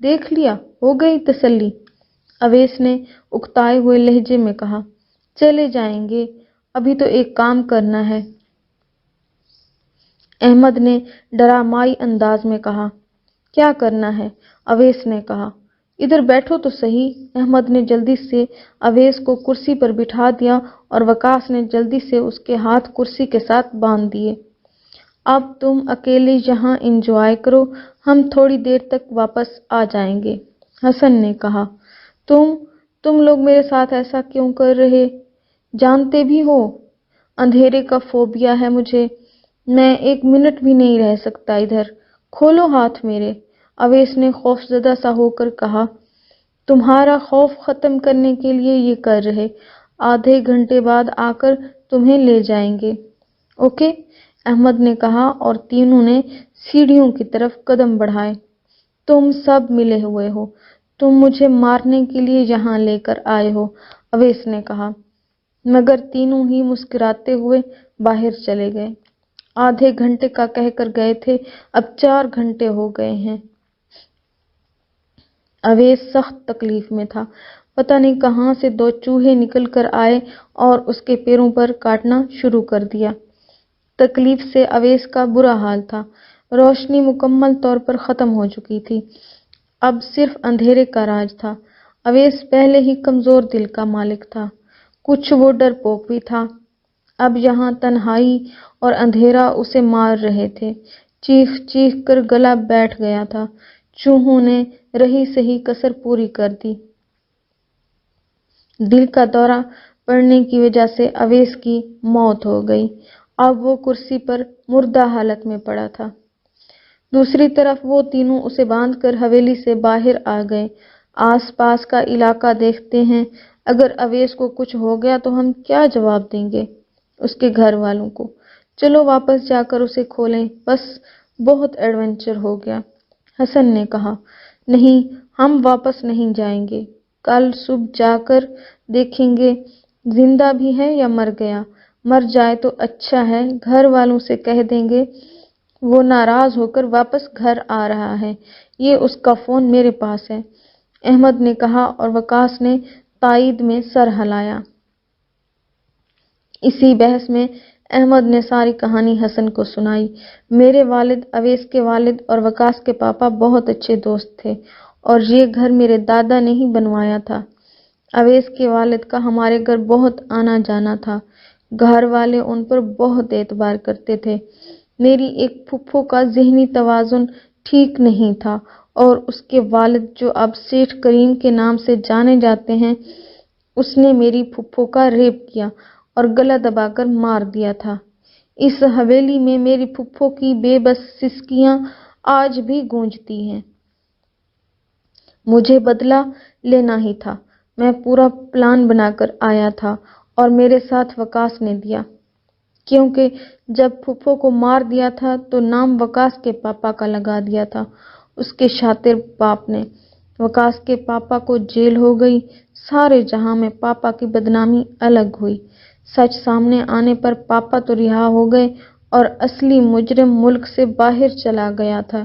دیکھ لیا, ہو گئی تسلی. اویس نے اکتائے ہوئے لہجے میں کہا. چلے جائیں گے, ابھی تو ایک کام کرنا ہے. احمد نے ڈرامائی انداز میں کہا. کیا کرنا ہے؟ اویس نے کہا. ادھر بیٹھو تو صحیح. احمد نے جلدی سے اویس کو کرسی پر بٹھا دیا اور وقاص نے جلدی سے اس کے ہاتھ کرسی کے ساتھ باندھ دیے. اب تم اکیلے یہاں انجوائے کرو, ہم تھوڑی دیر تک واپس آ جائیں گے. حسن نے کہا. تم لوگ میرے ساتھ ایسا کیوں کر رہے؟ جانتے بھی ہو اندھیرے کا فوبیا ہے مجھے, میں ایک منٹ بھی نہیں رہ سکتا ادھر. کھولو ہاتھ میرے. اویس نے خوفزدہ سا ہو کر کہا. تمہارا خوف ختم کرنے کے لیے یہ کر رہے, آدھے گھنٹے بعد آ کر تمہیں لے جائیں گے. اوکے, احمد نے کہا اور تینوں نے سیڑھیوں کی طرف قدم بڑھائے. تم سب ملے ہوئے ہو, تم مجھے مارنے کے لیے یہاں لے کر آئے ہو, اویس نے کہا. مگر تینوں ہی مسکراتے ہوئے باہر چلے گئے. آدھے گھنٹے کا کہہ کر گئے تھے, اب 4 گھنٹے ہو گئے ہیں. اویس سخت تکلیف میں تھا. پتہ نہیں کہاں سے 2 چوہے نکل کر آئے اور اس کے پیروں پر کاٹنا شروع کر دیا. تکلیف سے اویس کا برا حال تھا. روشنی مکمل طور پر ختم ہو چکی تھی, اب صرف اندھیرے کا راج تھا. اویس پہلے ہی کمزور دل کا مالک تھا, کچھ وہ ڈرپوک بھی تھا. اب یہاں تنہائی اور اندھیرا اسے مار رہے تھے. چیخ چیخ کر گلا بیٹھ گیا تھا. چوہوں نے رہی سہی کسر پوری کر دی. دل کا دورہ پڑنے کی وجہ سے اویس کی موت ہو گئی. اب وہ کرسی پر مردہ حالت میں پڑا تھا. دوسری طرف وہ تینوں اسے باندھ کر حویلی سے باہر آ گئے. آس پاس کا علاقہ دیکھتے ہیں, اگر اویس کو کچھ ہو گیا تو ہم کیا جواب دیں گے اس کے گھر والوں کو؟ چلو واپس جا کر اسے کھولیں, بس بہت ایڈونچر ہو گیا. حسن نے کہا. نہیں, ہم واپس نہیں جائیں گے. کل صبح جا کر دیکھیں گے زندہ بھی ہے یا مر گیا. مر جائے تو اچھا ہے, گھر والوں سے کہہ دیں گے وہ ناراض ہو کر واپس گھر آ رہا ہے. یہ اس کا فون میرے پاس ہے, احمد نے کہا اور وقاص نے تائید میں سر ہلایا. اسی بحث میں احمد نے ساری کہانی حسن کو سنائی. میرے والد, اویس کے والد اور وقاص کے پاپا بہت اچھے دوست تھے اور یہ گھر میرے دادا نے ہی بنوایا تھا. اویس کے والد کا ہمارے گھر بہت آنا جانا تھا. گھر والے ان پر بہت اعتبار کرتے تھے. میری ایک پھپھو کا ذہنی توازن ٹھیک نہیں تھا اور اس کے والد جو اب سیٹھ کریم کے نام سے جانے جاتے ہیں, اس نے میری پھپھو کا ریپ کیا اور گلا دبا کر مار دیا تھا. اس حویلی میں میری پھپھو کی بے بس سسکیاں آج بھی گونجتی ہیں. مجھے بدلہ لینا ہی تھا. میں پورا پلان بنا کر آیا تھا اور میرے ساتھ وقاص نے دیا, کیونکہ جب پھپھو کو مار دیا تھا تو نام وقاص کے پاپا کا لگا دیا تھا, اس کے شاطر باپ نے. وقاص کے پاپا کو جیل ہو گئی. سارے جہاں میں پاپا کی بدنامی الگ ہوئی. سچ سامنے آنے پر پاپا تو رہا ہو گئے اور اصلی مجرم ملک سے باہر چلا گیا تھا.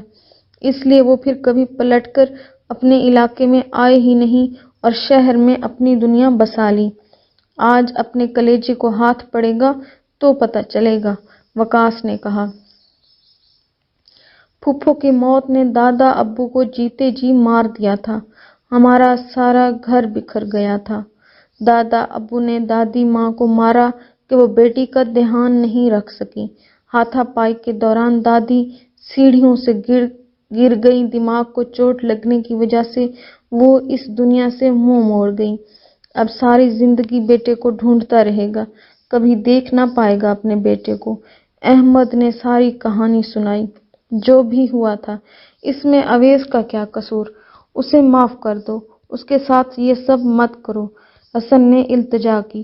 اس لیے وہ پھر کبھی پلٹ کر اپنے علاقے میں آئے ہی نہیں اور شہر میں اپنی دنیا بسا لی. آج اپنے کلیجے کو ہاتھ پڑے گا تو پتہ چلے گا, وقاص نے کہا. پھپھو کی موت نے دادا ابو کو جیتے جی مار دیا تھا. ہمارا سارا گھر بکھر گیا تھا. دادا ابو نے دادی ماں کو مارا کہ وہ بیٹی کا دھیان نہیں رکھ سکی. ہاتھا پائی کے دوران دادی سیڑھیوں سے گر گئی. دماغ کو چوٹ لگنے کی وجہ سے وہ اس دنیا سے منہ موڑ گئی. اب ساری زندگی بیٹے کو ڈھونڈتا رہے گا, کبھی دیکھ نہ پائے گا اپنے بیٹے کو. احمد نے ساری کہانی سنائی. جو بھی ہوا تھا اس میں اویس کا کیا قصور؟ اسے معاف کر دو, اس کے ساتھ یہ سب مت کرو. حسن نے التجا کی.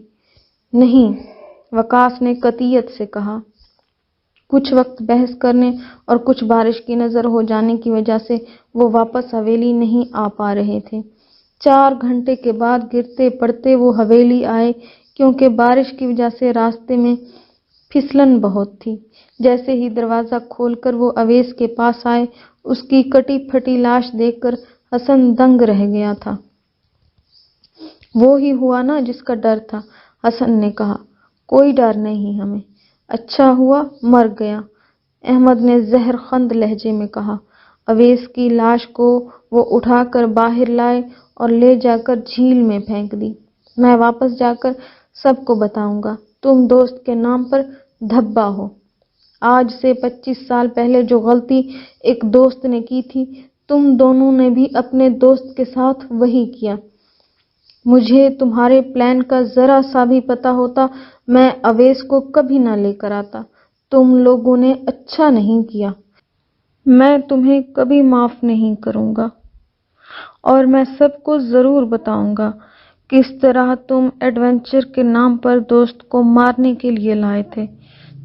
نہیں, وقاص نے قطعیت سے کہا. کچھ وقت بحث کرنے اور کچھ بارش کی نظر ہو جانے کی وجہ سے وہ واپس حویلی نہیں آ پا رہے تھے. 4 گھنٹے کے بعد گرتے پڑتے وہ حویلی آئے, کیونکہ بارش کی وجہ سے راستے میں پھسلن بہت تھی. جیسے ہی دروازہ کھول کر وہ اویس کے پاس آئے, اس کی کٹی پھٹی لاش دیکھ کر حسن دنگ رہ گیا تھا۔ وہ ہی ہوا نا جس کا ڈر تھا، حسن نے کہا۔ کوئی ڈر نہیں ہمیں، اچھا ہوا مر گیا، احمد نے زہر خند لہجے میں کہا۔ اویس کی لاش کو وہ اٹھا کر باہر لائے اور لے جا کر جھیل میں پھینک دی۔ میں واپس جا کر سب کو بتاؤں گا تم دوست کے نام پر دھبا ہو۔ آج سے 25 سال پہلے جو غلطی ایک دوست نے کی تھی، تم دونوں نے بھی اپنے دوست کے ساتھ وہی کیا۔ مجھے تمہارے پلان کا ذرا سا بھی پتہ ہوتا میں اویس کو کبھی نہ لے کر آتا۔ تم لوگوں نے اچھا نہیں کیا۔ میں تمہیں کبھی معاف نہیں کروں گا، اور میں سب کو ضرور بتاؤں گا کس طرح تم ایڈونچر کے نام پر دوست کو مارنے کے لیے لائے تھے،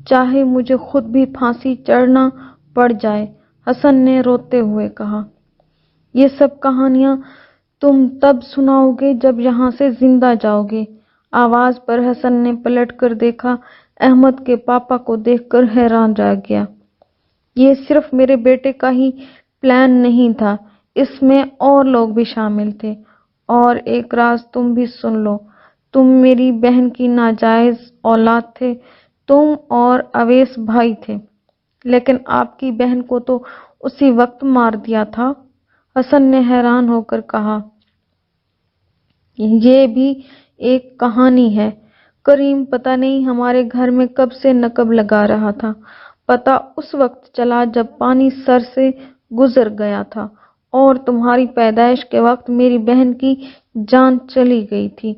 چاہے مجھے خود بھی پھانسی چڑھنا پڑ جائے، حسن نے روتے ہوئے کہا۔ یہ سب کہانیاں تم تب سناؤ گے جب یہاں سے زندہ جاؤ گے۔ آواز پر حسن نے پلٹ کر دیکھا۔ احمد کے پاپا کو دیکھ کر حیران رہ گیا۔ یہ صرف میرے بیٹے کا ہی پلان نہیں تھا، اس میں اور لوگ بھی شامل تھے۔ اور ایک راز تم بھی سن لو، تم میری بہن کی ناجائز اولاد تھے، تم اور اویس بھائی تھے، لیکن آپ کی بہن کو تو اسی وقت مار دیا تھا، حسن نے حیران ہو کر کہا۔ یہ بھی ایک کہانی ہے، کریم پتہ نہیں ہمارے گھر میں کب سے نقب لگا رہا تھا، پتہ اس وقت چلا جب پانی سر سے گزر گیا تھا، اور تمہاری پیدائش کے وقت میری بہن کی جان چلی گئی تھی،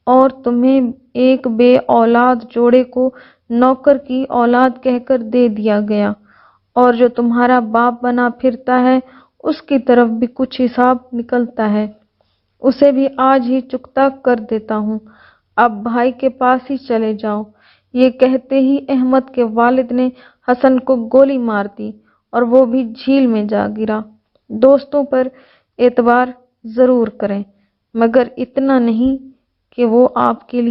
اور تمہیں ایک بے اولاد جوڑے کو نوکر کی اولاد کہہ کر دے دیا گیا، اور جو تمہارا باپ بنا پھرتا ہے اس کی طرف بھی کچھ حساب نکلتا ہے، اسے بھی آج ہی چکتا کر دیتا ہوں۔ اب بھائی کے پاس ہی چلے جاؤ۔ یہ کہتے ہی احمد کے والد نے حسن کو گولی مار دی اور وہ بھی جھیل میں جا گرا۔ دوستوں پر اعتبار ضرور کریں، مگر اتنا نہیں کہ وہ آپ کے لیے